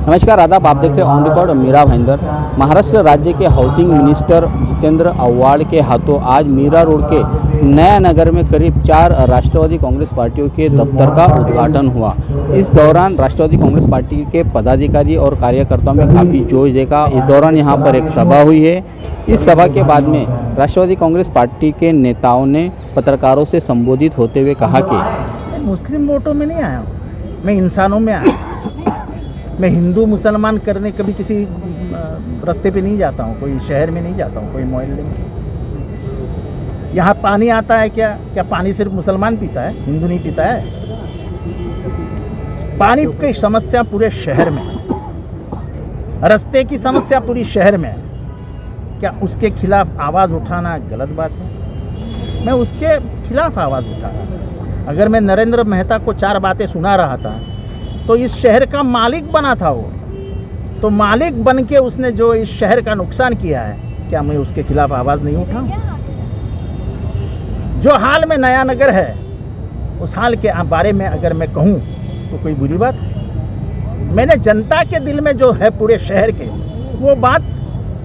नमस्कार, आदाब। आप देख रहे ऑन रिकॉर्ड मीरा भाईंदर। महाराष्ट्र राज्य के हाउसिंग मिनिस्टर जितेंद्र आव्हाड के हाथों आज मीरा रोड के नया नगर में करीब 4 राष्ट्रवादी कांग्रेस पार्टियों के दफ्तर का उद्घाटन हुआ। इस दौरान राष्ट्रवादी कांग्रेस पार्टी के पदाधिकारी और कार्यकर्ताओं में काफ़ी जोश देखा। इस दौरान यहां पर एक सभा हुई है। इस सभा के बाद में राष्ट्रवादी कांग्रेस पार्टी के नेताओं ने पत्रकारों से संबोधित होते हुए कहा कि मुस्लिम वोटों में नहीं आया हूँ, मैं इंसानों में आया। मैं हिंदू मुसलमान करने कभी किसी रास्ते पे नहीं जाता हूँ, कोई शहर में नहीं जाता हूँ, कोई मोहल्ले में। यहाँ पानी आता है क्या पानी सिर्फ मुसलमान पीता है, हिंदू नहीं पीता है? पानी की समस्या पूरे शहर में है, रास्ते की समस्या पूरी शहर में है। क्या उसके खिलाफ आवाज़ उठाना गलत बात है? मैं उसके खिलाफ आवाज़ उठा रहा। अगर मैं नरेंद्र मेहता को 4 बातें सुना रहा था तो इस शहर का मालिक बना था वो, तो मालिक बन के उसने जो इस शहर का नुकसान किया है, क्या मैं उसके खिलाफ आवाज़ नहीं उठाऊं? जो हाल में नया नगर है उस हाल के बारे में अगर मैं कहूं तो कोई बुरी बात है? मैंने जनता के दिल में जो है पूरे शहर के वो बात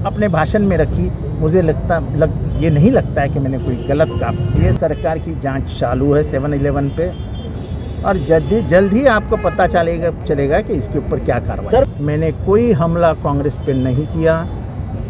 अपने भाषण में रखी। मुझे ये नहीं लगता है कि मैंने कोई गलत काम। ये सरकार की जांच चालू है 7-11 पे, और जल्द ही आपको पता चलेगा कि इसके ऊपर क्या कार्रवाई। सर, मैंने कोई हमला कांग्रेस पे नहीं किया,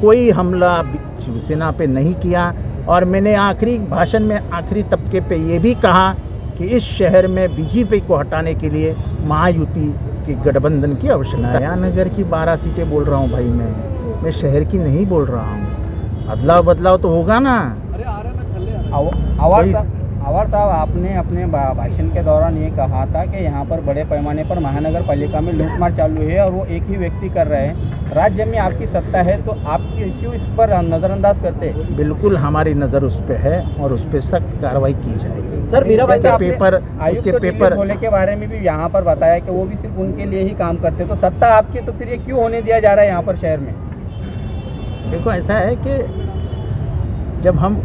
कोई हमला शिवसेना पे नहीं किया, और मैंने आखिरी भाषण में आखिरी तबके पे ये भी कहा कि इस शहर में बीजेपी को हटाने के लिए महायुति के गठबंधन की आवश्यकता है। नया नगर की 12 सीटें बोल रहा हूँ भाई, मैं शहर की नहीं बोल रहा हूँ। अदलाव बदलाव तो होगा ना। आव्हाड साहब, आपने अपने भाषण के दौरान ये कहा था कि यहाँ पर बड़े पैमाने पर महानगर पालिका में लूटमार चालू है और वो एक ही व्यक्ति कर रहे हैं। राज्य में आपकी सत्ता है तो आप क्यों इस पर नज़रअंदाज करते हैं? बिल्कुल हमारी नज़र उस पर है और उस पर सख्त कार्रवाई की जाएगी। सर, मीरा भाई उसके पेपर होने के बारे में भी यहाँ पर बताया कि वो भी सिर्फ उनके लिए ही काम करते, तो सत्ता आपकी, तो फिर ये क्यों होने दिया जा रहा है यहाँ पर शहर में? देखो, ऐसा है कि जब हम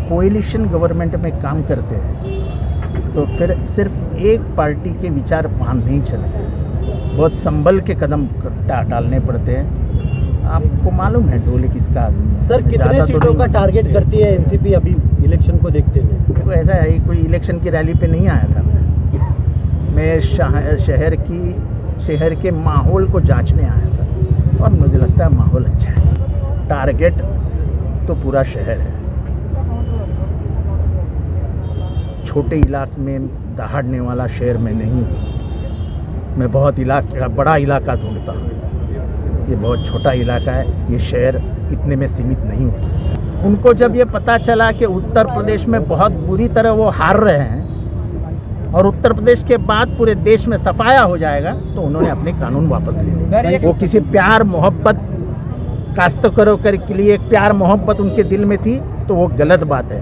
कोएलिशन गवर्नमेंट में काम करते हैं तो फिर सिर्फ एक पार्टी के विचार मान नहीं चलते, बहुत संभल के कदम डालने पड़ते हैं। आपको मालूम है डोले किसका आदमी। सर, कितने सीटों का टारगेट करती है एनसीपी अभी इलेक्शन को देखते हुए? देखो, ऐसा है, कोई इलेक्शन की रैली पे नहीं आया था मैं शहर के माहौल को जांचने आया था, और मुझे लगता है माहौल अच्छा है। टारगेट तो पूरा शहर है, छोटे इलाके में दहाड़ने वाला शहर में नहीं हूँ। मैं बहुत बड़ा इलाका ढूंढता हूँ। ये बहुत छोटा इलाका है, ये शहर इतने में सीमित नहीं हो सकता। उनको जब ये पता चला कि उत्तर प्रदेश में बहुत बुरी तरह वो हार रहे हैं और उत्तर प्रदेश के बाद पूरे देश में सफाया हो जाएगा, तो उन्होंने अपने कानून वापस ले लिए। वो किसी प्यार मोहब्बत काश्तकारों के लिए एक प्यार मोहब्बत उनके दिल में थी, तो वो गलत बात है।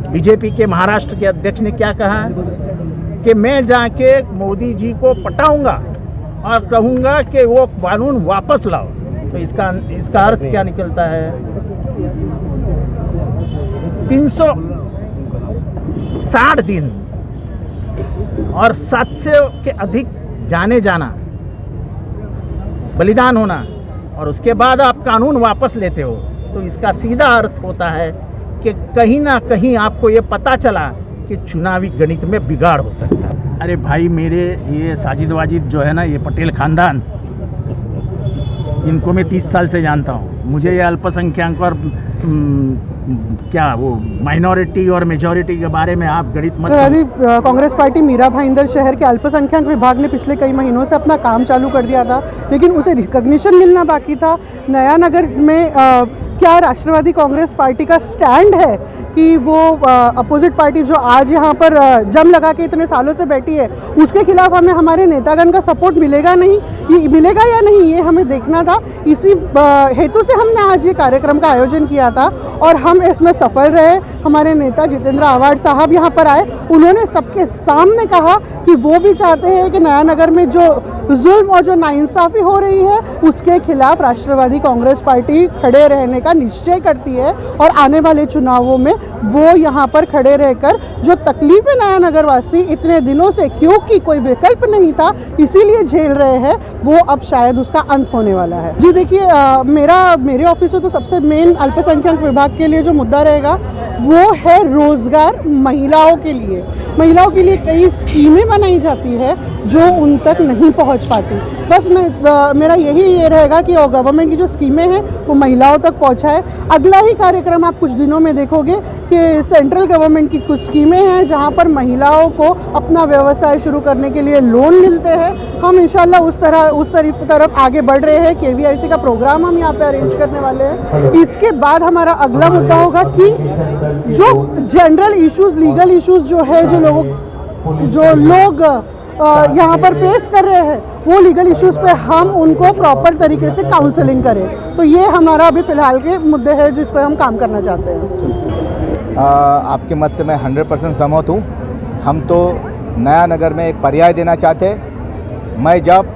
बीजेपी के महाराष्ट्र के अध्यक्ष ने क्या कहा कि मैं जाके मोदी जी को पटाऊंगा और कहूंगा कि वो कानून वापस लाओ। तो इसका अर्थ क्या निकलता है? 360 दिन और 700 के अधिक जाना बलिदान होना, और उसके बाद आप कानून वापस लेते हो, तो इसका सीधा अर्थ होता है कि कहीं ना कहीं आपको ये पता चला कि चुनावी गणित में बिगाड़ हो सकता है। अरे भाई, मेरे ये साजिद वाजिद जो है ना, ये पटेल खानदान, इनको मैं 30 साल से जानता हूँ। मुझे ये अल्पसंख्यक और क्या वो माइनॉरिटी और मेजॉरिटी के बारे में आप गणित मत। कांग्रेस पार्टी मीरा भाईंदर शहर के अल्पसंख्यक विभाग ने पिछले कई महीनों से अपना काम चालू कर दिया था, लेकिन उसे रिकॉग्निशन मिलना बाकी था। नया नगर में क्या राष्ट्रवादी कांग्रेस पार्टी का स्टैंड है कि वो अपोजिट पार्टी जो आज यहाँ पर जम लगा के इतने सालों से बैठी है, उसके खिलाफ हमें हमारे नेतागण का सपोर्ट मिलेगा या नहीं, ये हमें देखना था। इसी हेतु से हमने आज ये कार्यक्रम का आयोजन किया था और हम इसमें सफल रहे। हमारे नेता जितेंद्र आव्हाड साहब यहाँ पर आए, उन्होंने सबके सामने कहा कि वो भी चाहते हैं कि नया नगर में जो जुल्म और जो नाइंसाफ़ी हो रही है उसके खिलाफ राष्ट्रवादी कांग्रेस पार्टी खड़े रहने का का निश्चय करती है और आने वाले चुनावों में वो यहाँ पर खड़े रहकर जो तकलीफें नया नगर वासी इतने दिनों से, क्योंकि कोई विकल्प नहीं था इसीलिए झेल रहे हैं, वो अब शायद उसका अंत होने वाला है। जी देखिए, मेरे ऑफिस से तो सबसे मेन अल्पसंख्यक विभाग के लिए जो मुद्दा रहेगा वो है रोजगार। महिलाओं के लिए कई स्कीमें बनाई जाती है जो उन तक नहीं पहुंच पाती। बस मेरा ये रहेगा कि गवर्नमेंट की जो स्कीमें हैं वो महिलाओं तक पहुंचाए। अगला ही कार्यक्रम आप कुछ दिनों में देखोगे कि सेंट्रल गवर्नमेंट की कुछ स्कीमें हैं जहां पर महिलाओं को अपना व्यवसाय शुरू करने के लिए लोन मिलते हैं। हम इंशाल्लाह उस तरफ आगे बढ़ रहे हैं। KVIC का प्रोग्राम हम यहाँ पे अरेंज करने वाले हैं। इसके बाद हमारा अगला मुद्दा होगा कि जो जनरल इश्यूज, लीगल इश्यूज जो है, जो लोग यहाँ पर फेस कर रहे हैं, वो लीगल इश्यूज पे हम उनको प्रॉपर तरीके से काउंसलिंग करें। तो ये हमारा अभी फ़िलहाल के मुद्दे हैं जिस पर हम काम करना चाहते हैं। आपके मत से मैं 100% सहमत हूँ। हम तो नया नगर में एक पर्याय देना चाहते हैं। मैं जब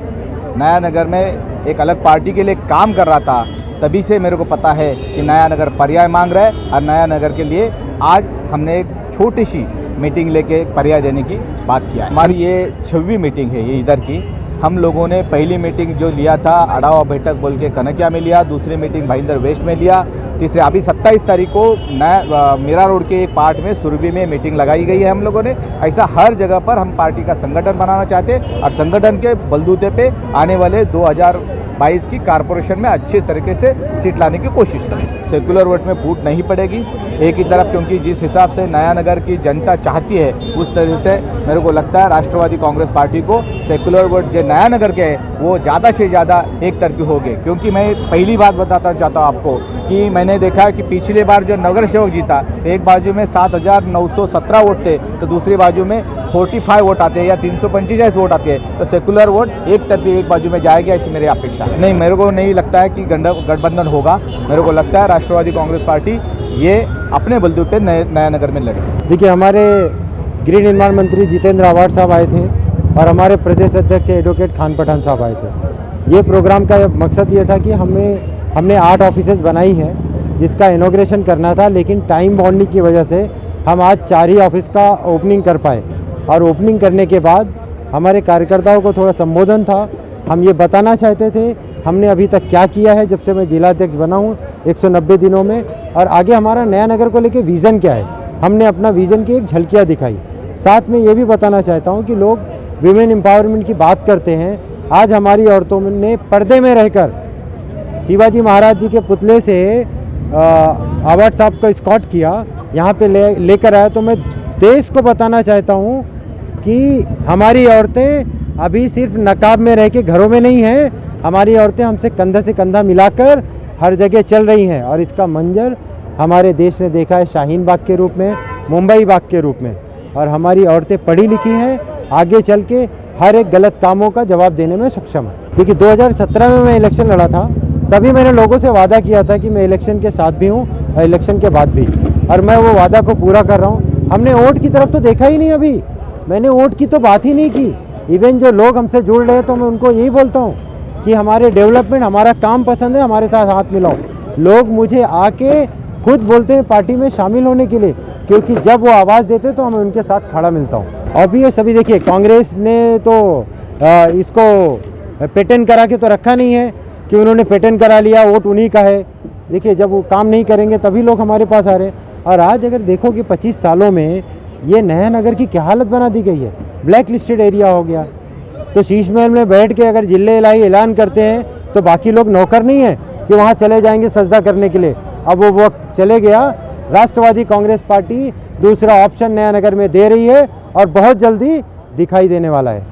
नया नगर में एक अलग पार्टी के लिए काम कर रहा था तभी से मेरे को पता है कि नया नगर पर्याय मांग रहा है, और नया नगर के लिए आज हमने एक छोटी सी मीटिंग लेके एक पर्याय देने की बात किया है। हमारी ये 6वीं मीटिंग है ये इधर की। हम लोगों ने पहली मीटिंग जो लिया था अड़ावा बैठक बोल के कनकिया में लिया, दूसरी मीटिंग भाईंदर वेस्ट में लिया, तीसरे अभी 27 तारीख को नया मीरा रोड के एक पार्ट में सुरभि में मीटिंग लगाई गई है हम लोगों ने। ऐसा हर जगह पर हम पार्टी का संगठन बनाना चाहते हैं और संगठन के बलबूते पे आने वाले 2022 की कारपोरेशन में अच्छे तरीके से सीट लाने की कोशिश करें। सेकुलर वोट में फूट नहीं पड़ेगी एक ही तरफ, क्योंकि जिस हिसाब से नया नगर की जनता चाहती है उस तरह से मेरे को लगता है राष्ट्रवादी कांग्रेस पार्टी को सेकुलर वोट जो नया नगर के है वो ज़्यादा से ज़्यादा एक तरफी हो गए। क्योंकि मैं पहली बात बताता चाहता हूँ आपको कि मैंने देखा कि पिछली बार जो नगर सेवक जीता, एक बाजू में 7,917 वोट थे तो दूसरी बाजू में 45 वोट आते हैं या 345 वोट आते हैं, तो सेकुलर वोट एक तरफी एक बाजू में जाएगा ऐसी मेरी अपेक्षा। नहीं, मेरे को नहीं लगता है कि गठबंधन होगा। मेरे को लगता है राष्ट्रवादी कांग्रेस पार्टी ये अपने बलबूते नया नगर में लड़े। देखिए, हमारे गृह निर्माण मंत्री जितेंद्र आवाड साहब आए थे और हमारे प्रदेश अध्यक्ष एडवोकेट खान पठान साहब आए थे। ये प्रोग्राम का मकसद ये था कि हमने 8 ऑफिसेज बनाई है जिसका इनॉग्रेशन करना था, लेकिन टाइम बाउंडिंग की वजह से हम आज 4 ही ऑफिस का ओपनिंग कर पाए। और ओपनिंग करने के बाद हमारे कार्यकर्ताओं को थोड़ा संबोधन था। हम ये बताना चाहते थे हमने अभी तक क्या किया है जब से मैं जिलाध्यक्ष बना हूँ 190 दिनों में, और आगे हमारा नया नगर को लेके विज़न क्या है। हमने अपना विज़न की एक झलकियाँ दिखाई। साथ में ये भी बताना चाहता हूँ कि लोग विमेन एम्पावरमेंट की बात करते हैं। आज हमारी औरतों ने पर्दे में रहकर शिवाजी महाराज जी के पुतले से आवाड साहब को स्कॉट किया, यहाँ पे लेकर आया। तो मैं देश को बताना चाहता हूँ कि हमारी औरतें अभी सिर्फ नकाब में रह के घरों में नहीं हैं, हमारी औरतें हमसे कंधा से कंधा मिलाकर हर जगह चल रही हैं। और इसका मंजर हमारे देश ने देखा है शाहीन बाग के रूप में, मुंबई बाग के रूप में। और हमारी औरतें पढ़ी लिखी हैं, आगे चल के हर एक गलत कामों का जवाब देने में सक्षम है। क्योंकि 2017 में मैं इलेक्शन लड़ा था, तभी मैंने लोगों से वादा किया था कि मैं इलेक्शन के साथ भी हूँ और इलेक्शन के बाद भी, और मैं वो वादा को पूरा कर रहा हूँ। हमने वोट की तरफ तो देखा ही नहीं, अभी मैंने वोट की तो बात ही नहीं की। इवन जो लोग हमसे जुड़ रहे हैं तो मैं उनको यही बोलता हूँ कि हमारे डेवलपमेंट, हमारा काम पसंद है, हमारे साथ हाथ मिलाओ। लोग मुझे आके खुद बोलते हैं पार्टी में शामिल होने के लिए, क्योंकि जब वो आवाज़ देते तो मैं उनके साथ खड़ा मिलता हूँ। और भी ये सभी देखिए, कांग्रेस ने तो इसको पेटेंट करा के तो रखा नहीं है कि उन्होंने पेटेंट करा लिया, वोट उन्हीं का है। देखिए, जब वो काम नहीं करेंगे तभी लोग हमारे पास आ रहे हैं। और आज अगर देखो कि 25 सालों में ये नया नगर की क्या हालत बना दी गई है, ब्लैक लिस्टेड एरिया हो गया। तो शीश महल में बैठ के अगर जिले इलाही ऐलान करते हैं तो बाकी लोग नौकर नहीं है कि वहाँ चले जाएंगे सजदा करने के लिए। अब वो वक्त चले गया। राष्ट्रवादी कांग्रेस पार्टी दूसरा ऑप्शन नया नगर में दे रही है और बहुत जल्दी दिखाई देने वाला है।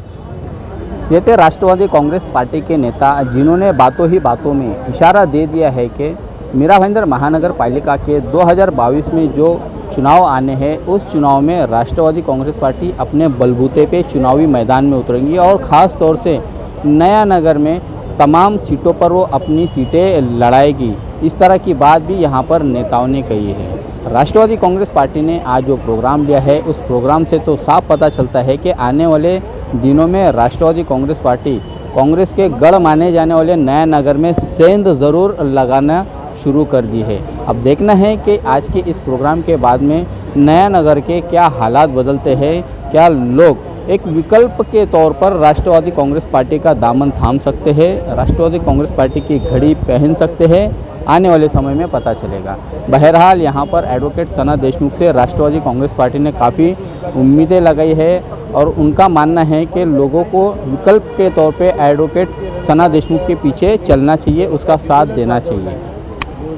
ये थे राष्ट्रवादी कांग्रेस पार्टी के नेता जिन्होंने बातों ही बातों में इशारा दे दिया है कि मीरा भाईंदर महानगर पालिका के 2022 में जो चुनाव आने हैं उस चुनाव में राष्ट्रवादी कांग्रेस पार्टी अपने बलबूते पे चुनावी मैदान में उतरेंगी और ख़ास तौर से नया नगर में तमाम सीटों पर वो अपनी सीटें लड़ाएगी। इस तरह की बात भी यहाँ पर नेताओं ने कही है। राष्ट्रवादी कांग्रेस पार्टी ने आज जो प्रोग्राम लिया है उस प्रोग्राम से तो साफ पता चलता है कि आने वाले दिनों में राष्ट्रवादी कांग्रेस पार्टी कांग्रेस के गढ़ माने जाने वाले नया नगर में सेंध ज़रूर लगाना शुरू कर दी है। अब देखना है कि आज के इस प्रोग्राम के बाद में नया नगर के क्या हालात बदलते हैं, क्या लोग एक विकल्प के तौर पर राष्ट्रवादी कांग्रेस पार्टी का दामन थाम सकते हैं, राष्ट्रवादी कांग्रेस पार्टी की घड़ी पहन सकते हैं, आने वाले समय में पता चलेगा। बहरहाल यहाँ पर एडवोकेट सना देशमुख से राष्ट्रवादी कांग्रेस पार्टी ने काफ़ी उम्मीदें लगाई है और उनका मानना है कि लोगों को विकल्प के तौर पे एडवोकेट सना देशमुख के पीछे चलना चाहिए, उसका साथ देना चाहिए।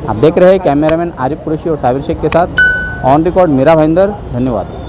आप देख रहे हैं कैमरामैन आरिफ कुरैशी और साबिर शेख के साथ ऑन रिकॉर्ड मीरा भाईंदर। धन्यवाद।